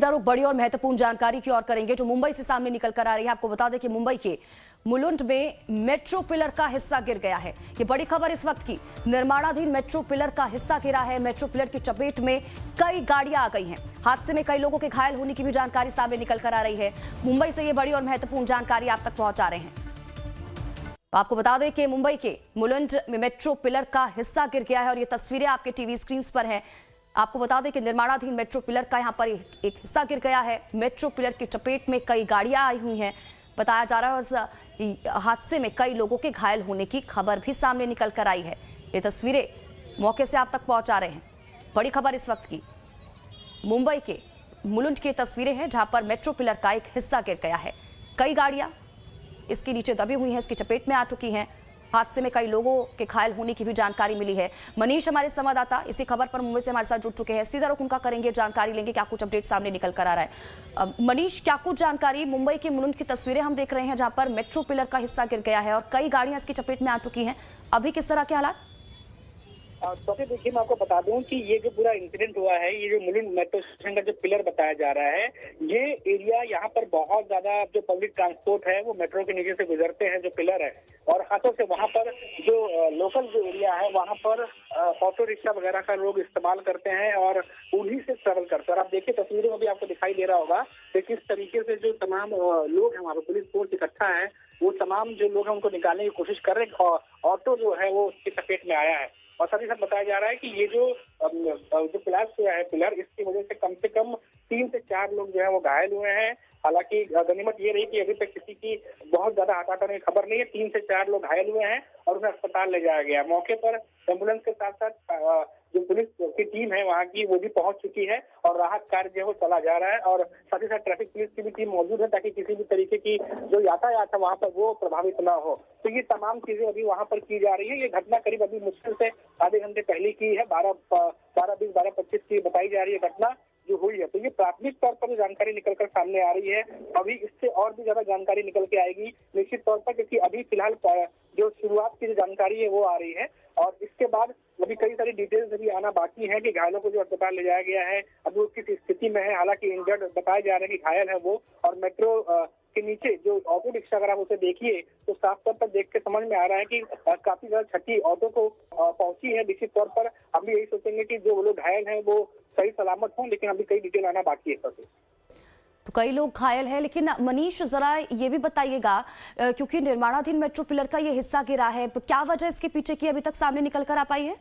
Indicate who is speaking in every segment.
Speaker 1: सीधा रुख बड़ी और महत्वपूर्ण जानकारी की ओर करेंगे जो मुंबई से सामने निकल कर आ रही है। आपको बता दें कि मुंबई के मुलुंड में मेट्रो पिलर का हिस्सा गिर गया है। ये बड़ी खबर इस वक्त की। निर्माणाधीन मेट्रो पिलर का हिस्सा गिरा है। मेट्रो पिलर की चपेट में कई गाड़ियां आ गई हैं। हादसे में कई लोगों के घायल होने की भी जानकारी सामने निकल कर आ रही है। मुंबई से ये बड़ी और महत्वपूर्ण जानकारी आप तक पहुंचा रहे हैं। आपको बता दें कि मुंबई के मुलुंड में मेट्रो पिलर का हिस्सा गिर गया है और ये तस्वीरें आपके टीवी स्क्रीन पर हैं। आपको बता दें कि निर्माणाधीन मेट्रो पिलर का यहां पर एक हिस्सा गिर गया है। मेट्रो पिलर की चपेट में कई गाड़ियां आई हुई हैं बताया जा रहा है और हादसे में कई लोगों के घायल होने की खबर भी सामने निकल कर आई है। ये तस्वीरें मौके से आप तक पहुंचा रहे हैं। बड़ी खबर इस वक्त की मुंबई के मुलुंड की तस्वीरें हैं जहां पर मेट्रो पिलर का एक हिस्सा गिर गया है। कई गाड़ियां इसके नीचे दबी हुई हैं, इसकी चपेट में आ चुकी हैं। हादसे में कई लोगों के घायल होने की भी जानकारी मिली है। मनीष हमारे संवाददाता इसी खबर पर मुंबई से हमारे साथ जुड़ चुके हैं। सीधा रुख उनका करेंगे, जानकारी लेंगे क्या कुछ अपडेट सामने निकल कर आ रहा है। मनीष, क्या कुछ जानकारी? मुंबई के मुलुंड की तस्वीरें हम देख रहे हैं जहां पर मेट्रो पिलर का हिस्सा गिर गया है और कई गाड़ियां इसकी चपेट में आ चुकी हैं। अभी किस तरह के हालात?
Speaker 2: देखिए, मैं आपको बता दूं कि ये जो पूरा इंसिडेंट हुआ है, ये जो मुलुंड मेट्रो स्टेशन का जो पिलर बताया जा रहा है, ये एरिया यहाँ पर बहुत ज्यादा जो पब्लिक ट्रांसपोर्ट है वो मेट्रो के नीचे से गुजरते हैं जो पिलर है, और हाथों से वहाँ पर जो लोकल जो एरिया है वहाँ पर ऑटो रिक्शा वगैरह का लोग इस्तेमाल करते हैं और उन्हीं से ट्रेवल करते हैं। और आप देखिए तस्वीरों में भी आपको दिखाई दे रहा होगा कि किस तरीके से जो तमाम लोग हैं वहाँ पर पुलिस फोर्स इकट्ठा है, वो तमाम जो लोग हैं उनको निकालने की कोशिश कर रहे हैं। ऑटो जो है वो उसकी चपेट में आया है और साथ ही साथ बताया जा रहा है कि ये जो क्लैश हुआ है पिलर, इसकी वजह से कम 3 से 4 लोग जो है वो घायल हुए हैं। हालांकि गनीमत ये रही कि अभी तक किसी की बहुत ज्यादा हताहत खबर नहीं है। 3 से 4 लोग घायल हुए हैं और उन्हें अस्पताल ले जाया गया। मौके पर एम्बुलेंस के साथ साथ जो पुलिस की टीम है वहाँ की वो भी पहुंच चुकी है और राहत कार्य जो है वो चला जा रहा है। और साथ ही साथ ट्रैफिक पुलिस की भी टीम मौजूद है ताकि किसी भी तरीके की जो यातायात है वहाँ पर वो प्रभावित न हो। तो ये तमाम चीजें अभी वहाँ पर की जा रही है। ये घटना करीब अभी मुश्किल से आधे घंटे पहले की है। 12:20-12:25 की बताई जा रही है घटना जो हुई है। तो ये प्राथमिक तौर पर जानकारी निकलकर सामने आ रही है। अभी इससे और भी ज्यादा जानकारी निकल के आएगी निश्चित तौर पर, क्योंकि अभी फिलहाल जो शुरुआत की जो जानकारी है वो आ रही है और इसके बाद अभी कई सारी डिटेल्स अभी आना बाकी है कि घायलों को जो अस्पताल ले जाया गया है अभी वो किस स्थिति में है। हालांकि इंजर्ड बताया जा रहा है कि घायल है वो। और मेट्रो के नीचे जो ऑटो रिक्शा अगर आप उसे देखिए तो साफ तौर पर देख के समझ में आ रहा है कि काफी ज्यादा क्षति ऑटो को पहुंची है। निश्चित तौर पर हम भी यही सोचेंगे कि जो लोग घायल हैं वो सही सलामत हों, लेकिन अभी कई डिटेल आना बाकी है।
Speaker 1: तो कई लोग घायल हैं, लेकिन मनीष जरा ये भी बताइएगा क्योंकि निर्माणाधीन मेट्रो पिलर का ये हिस्सा गिरा है, क्या वजह इसके पीछे की अभी तक सामने निकल कर आ पाई है?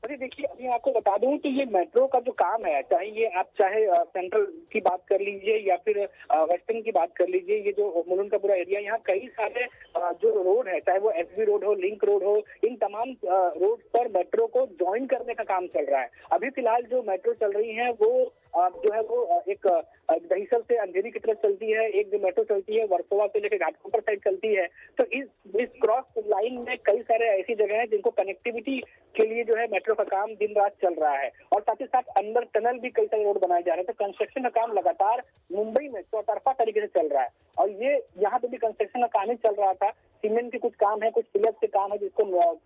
Speaker 2: अरे देखिए, अभी आपको बता दूं कि ये मेट्रो का जो काम है, चाहे सेंट्रल की बात कर लीजिए या फिर वेस्टर्न की बात कर लीजिए, ये जो मुलुंड का पूरा एरिया, यहाँ कई सारे जो रोड है, चाहे वो एसबी रोड हो, लिंक रोड हो, इन तमाम रोड पर मेट्रो को ज्वाइन करने का काम चल रहा है। अभी फिलहाल जो मेट्रो चल रही है वो जो है वो एक दहिसर से अंधेरी की तरफ चलती है, एक जो मेट्रो चलती है वर्सोवा से लेकर घाटकोपर साइड चलती है। तो इस क्रॉस लाइन में कई सारे ऐसी जगह हैं जिनको कनेक्टिविटी के लिए जो है मेट्रो का काम दिन रात चल रहा है। और साथ ही साथ अंदर टनल भी कई सारे रोड बनाए जा रहे हैं। तो कंस्ट्रक्शन का काम लगातार मुंबई में चौतरफा तरीके से चल रहा है और ये यहाँ पे भी कंस्ट्रक्शन का काम ही चल रहा था। सीमेंट के कुछ काम है, कुछ पिलर के काम है जिसको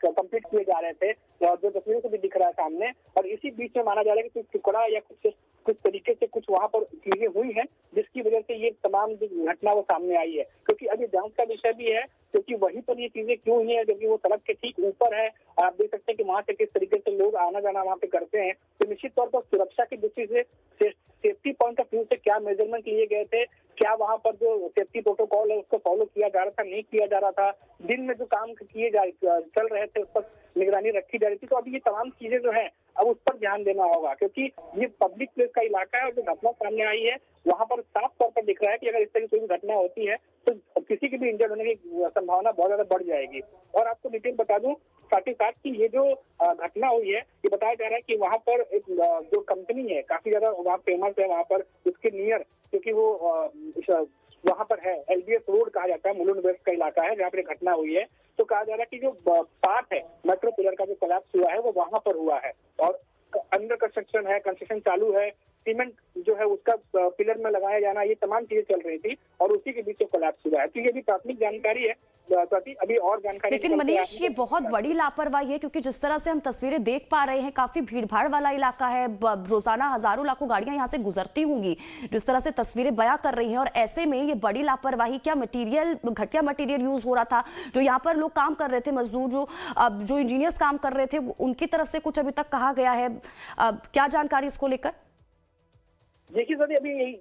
Speaker 2: कंप्लीट किए जा रहे थे, जो तस्वीरों से भी दिख रहा है सामने। और इसी बीच में माना जा रहा है कि कुछ टुकड़ा या कुछ तरीके से कुछ वहां पर चीजें हुई हैं जिसकी वजह से ये तमाम जो घटना वो सामने आई है। क्योंकि अभी जांच का विषय भी है क्योंकि वहीं पर ये चीजें क्यों हुई है, जबकि वो सड़क के ठीक ऊपर है। आप देख सकते हैं कि वहां से किस तरीके से लोग आना जाना वहां पे करते हैं। तो निश्चित तौर पर सुरक्षा की दृष्टि से सेफ्टी पॉइंट ऑफ व्यू से क्या मेजरमेंट लिए गए थे, क्या वहां पर जो सेफ्टी प्रोटोकॉल है उसको फॉलो किया जा रहा था, नहीं किया जा रहा था, दिन में जो काम चल रहे थे उस पर निगरानी रखी जा रही थी। तो अभी ये तमाम चीजें जो है अब उस पर ध्यान देना होगा क्योंकि ये पब्लिक प्लेस का इलाका है और जो घटना सामने आई है वहां पर साफ तौर पर दिख रहा है कि अगर इस तरह की कोई घटना होती है तो किसी की भी इंजर्ड होने की संभावना बहुत ज्यादा बढ़ जाएगी। और आपको डिटेल बता दूं साथ ही साथ कि ये जो घटना हुई है ये बताया जा रहा है कि वहां पर एक जो कंपनी है काफी ज्यादा वहाँ फेमस है वहां पर उसके नियर, क्योंकि वो वहां पर है एलबीएस रोड कहा जाता है, मुलुंड वेस्ट का इलाका है जहाँ पर घटना हुई है। तो कहा जा रहा है कि जो पार्ट है मेट्रो पिलर का जो कोलैप्स हुआ है वो वहां पर हुआ है और अंडर कंस्ट्रक्शन है, कंस्ट्रक्शन चालू है। सीमेंट जो है उसका पिलर में लगाया जाना, ये तमाम चीजें चल रही थी और उसी के बीच कोलैप्स हुआ है। तो ये भी प्राथमिक जानकारी है, अभी और जानकारी।
Speaker 1: लेकिन मनीष, ये बहुत बड़ी लापरवाही है, क्योंकि जिस तरह से हम तस्वीरें देख पा रहे हैं, काफी भीड़भाड़ वाला इलाका है, रोजाना हजारों लाखों गाड़ियां यहां से गुजरती होंगी, जिस तरह से तस्वीरें बयां कर रही हैं, और ऐसे में ये बड़ी लापरवाही, क्या मटेरियल, घटिया मटेरियल यूज हो रहा था? जो यहाँ पर लोग काम कर रहे थे, मजदूर जो इंजीनियर्स काम कर रहे थे, उनकी तरफ से कुछ अभी तक कहा गया है? क्या जानकारी इसको लेकर?
Speaker 2: देखिए सर, अभी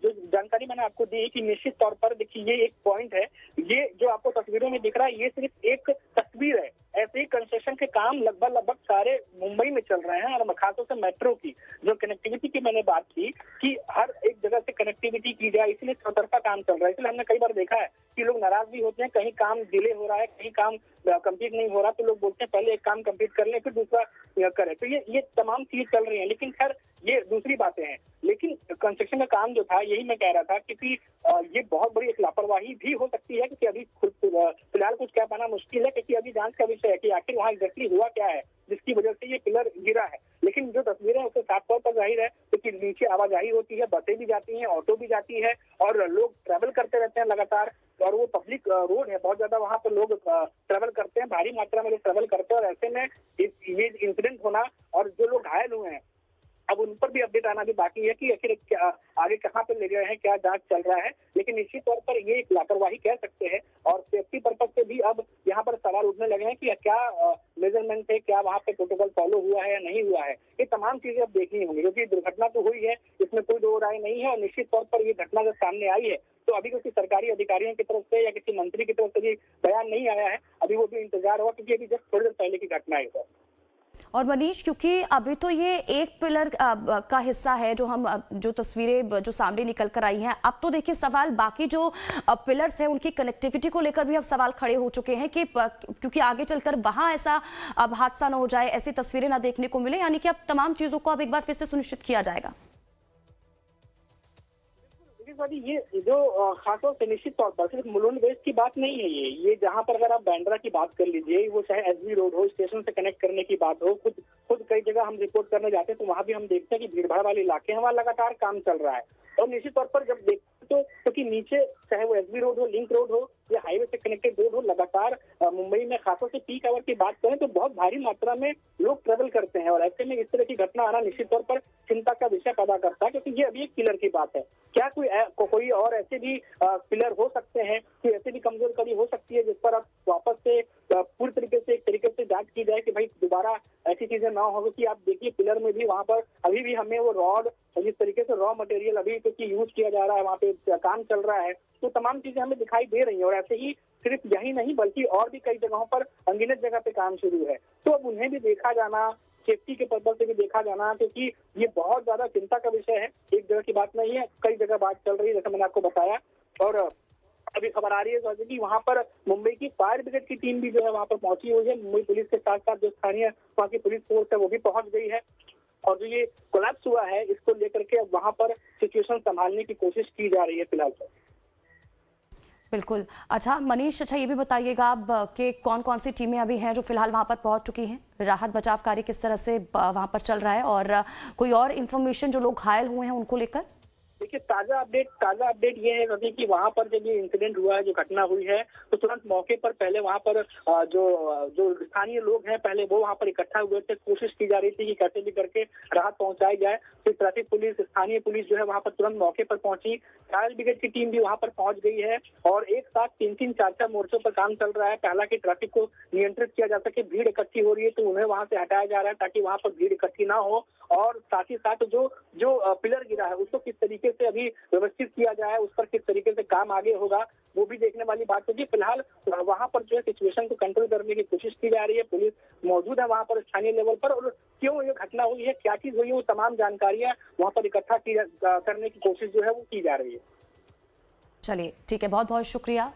Speaker 2: जो जानकारी मैंने आपको दी कि निश्चित तौर पर देखिए ये एक पॉइंट है, ये जो आपको तस्वीरों में दिख रहा है ये सिर्फ एक तस्वीर है। ऐसे ही कंस्ट्रक्शन के काम लगभग सारे मुंबई में चल रहे हैं, और खासतौर से मेट्रो की जो कनेक्टिविटी की मैंने बात की कि हर एक जगह से कनेक्टिविटी की जाए, इसलिए चौतरफा काम चल रहा है। इसलिए हमने कई बार देखा है कि लोग नाराज भी होते हैं, कहीं काम डिले हो रहा है, कहीं काम कंप्लीट नहीं हो रहा, तो लोग बोलते हैं पहले एक काम कंप्लीट कर लें फिर दूसरा करें। तो ये तमाम चीजें चल रही हैं, लेकिन खैर ये दूसरी बातें हैं। लेकिन कंस्ट्रक्शन का काम जो था, यही मैं कह रहा था, क्योंकि ये बहुत बड़ी एक लापरवाही भी हो सकती है, क्योंकि अभी फिलहाल कुछ कह पाना मुश्किल है, क्योंकि अभी जांच का विषय है कि आखिर वहाँ एग्जैक्टली हुआ क्या है जिसकी वजह से ये पिलर गिरा है। लेकिन जो तस्वीरें उससे साफ तौर पर जाहिर है कि नीचे आवाजाही होती है, बसें भी जाती हैं, ऑटो भी जाती है, और लोग ट्रैवल करते रहते हैं लगातार, और वो पब्लिक रोड है, बहुत ज्यादा वहाँ पर लोग ट्रैवल करते हैं, भारी मात्रा में लोग ट्रैवल करते हैं, और ऐसे में ये इंसिडेंट होना और जो लोग घायल हुए हैं, अब उन पर भी अपडेट आना भी बाकी है कि आखिर आगे कहाँ पे ले गए हैं, क्या जांच चल रहा है। लेकिन निश्चित तौर पर ये एक लापरवाही कह सकते हैं, और सेफ्टी पर्पज से भी अब यहाँ पर सवाल उठने लगे हैं कि क्या मेजरमेंट है, क्या वहाँ पे प्रोटोकॉल फॉलो हुआ है या नहीं हुआ है। ये तमाम चीजें अब देखनी होंगी, क्योंकि दुर्घटना तो हुई है, इसमें कोई दो राय नहीं है, और निश्चित तौर पर ये घटना जब सामने आई है तो अभी किसी सरकारी अधिकारियों की तरफ से या किसी मंत्री की तरफ से भी बयान नहीं आया है। अभी वो भी इंतजार हुआ, क्योंकि अभी जस्ट थोड़ी देर पहले की घटना है सर।
Speaker 1: और मनीष, क्योंकि अभी तो ये एक पिलर का हिस्सा है जो तस्वीरें जो सामने निकल कर आई हैं, अब तो देखिए सवाल बाकी जो पिलर्स हैं उनकी कनेक्टिविटी को लेकर भी अब सवाल खड़े हो चुके हैं कि क्योंकि आगे चलकर वहां ऐसा अब हादसा ना हो जाए, ऐसी तस्वीरें ना देखने को मिले, यानी कि अब तमाम चीजों को अब एक बार फिर से सुनिश्चित किया जाएगा।
Speaker 2: ये जो खासतौर से निश्चित तौर पर सिर्फ मुलुंड वेस्ट की बात नहीं है, ये जहाँ पर अगर आप बांद्रा की बात कर लीजिए, वो चाहे एसबी रोड हो, स्टेशन से कनेक्ट करने की बात हो, खुद कई जगह हम रिपोर्ट करने जाते हैं तो वहाँ भी हम देखते हैं कि भीड़भाड़ वाले इलाके हैं, वहाँ लगातार काम चल रहा है। और निश्चित तौर पर जब देखते तो क्योंकि नीचे चाहे वो एसबी रोड हो, लिंक रोड हो या हाईवे से कनेक्टेड रोड हो, लगातार मुंबई में खासतौर से पीक आवर की बात करें तो बहुत भारी मात्रा में लोग ट्रेवल करते हैं, और ऐसे में इस तरह की घटना आना निश्चित तौर पर चिंता का विषय पैदा करता है, क्योंकि ये अभी एक पिलर की बात है। क्या कोई और ऐसे भी पिलर हो सकते हैं, कोई ऐसे भी कमजोर कड़ी हो सकती है जिस पर आप वापस से पूरी तरीके से एक तरीके से जांच की जाए कि भाई दोबारा ऐसी चीजें ना हो। कि आप देखिए पिलर में भी वहाँ पर अभी भी हमें वो रॉड, जिस तरीके से रॉ मटेरियल अभी क्योंकि यूज किया जा रहा है, वहाँ पे काम चल रहा है, तो तमाम चीजें हमें दिखाई दे रही हैं। और ऐसे ही सिर्फ यही नहीं बल्कि और भी कई जगहों पर अनगिनत जगह पे काम शुरू है, तो अब उन्हें भी देखा जाना, सेफ्टी के पर्पज से भी देखा जाना, क्योंकि ये बहुत ज्यादा चिंता का विषय है। एक जगह की बात नहीं है, कई जगह बात चल रही है, जैसे मैंने आपको बताया। और अभी खबर आ रही है कि वहाँ पर मुंबई की फायर ब्रिगेड की टीम भी जो है वहाँ पर पहुंची हुई है। मुंबई पुलिस के साथ साथ जो स्थानीय वहाँ की पुलिस फोर्स है वो भी पहुंच गई है, और जो ये कोलैप्स हुआ है इसको लेकर के अब वहाँ पर सिचुएशन संभालने की कोशिश की जा रही है फिलहाल।
Speaker 1: बिल्कुल। अच्छा मनीष, अच्छा ये भी बताइएगा अब कि कौन कौन सी टीमें अभी हैं जो फिलहाल वहां पर पहुंच चुकी हैं, राहत बचाव कार्य किस तरह से वहां पर चल रहा है, और कोई और इन्फॉर्मेशन जो लोग घायल हुए हैं उनको लेकर?
Speaker 2: देखिए ताजा अपडेट ये है कि वहाँ पर जब ये इंसिडेंट हुआ है, जो घटना हुई है, तो तुरंत मौके पर पहले वहाँ पर जो स्थानीय लोग हैं पहले वो वहाँ पर इकट्ठा हुए थे। कोशिश की जा रही थी कि कैसे भी करके राहत पहुंचाई जाए। फिर ट्रैफिक पुलिस, स्थानीय पुलिस जो है वहाँ पर तुरंत मौके पर पहुंची, फायर ब्रिगेड की टीम भी वहाँ पर पहुंच गई है, और एक साथ 3-3, 4-4 मोर्चों पर काम चल रहा है। पहला कि ट्रैफिक को नियंत्रित किया जा सके, भीड़ इकट्ठी हो रही है तो उन्हें वहाँ से हटाया जा रहा है ताकि वहाँ पर भीड़ इकट्ठी ना हो, और साथ ही साथ जो पिलर गिरा है उसको किस तरीके से अभी व्यवस्थित किया जाए, उस पर किस तरीके से काम आगे होगा वो भी देखने वाली बात होगी। फिलहाल वहाँ पर जो है सिचुएशन को कंट्रोल करने की कोशिश की जा रही है, पुलिस मौजूद है वहाँ पर स्थानीय लेवल पर, और क्यों ये घटना हुई है, क्या चीज हुई है, वो तमाम जानकारियां वहाँ पर इकट्ठा करने की कोशिश जो है वो की जा रही है।
Speaker 1: चलिए ठीक है, बहुत बहुत शुक्रिया।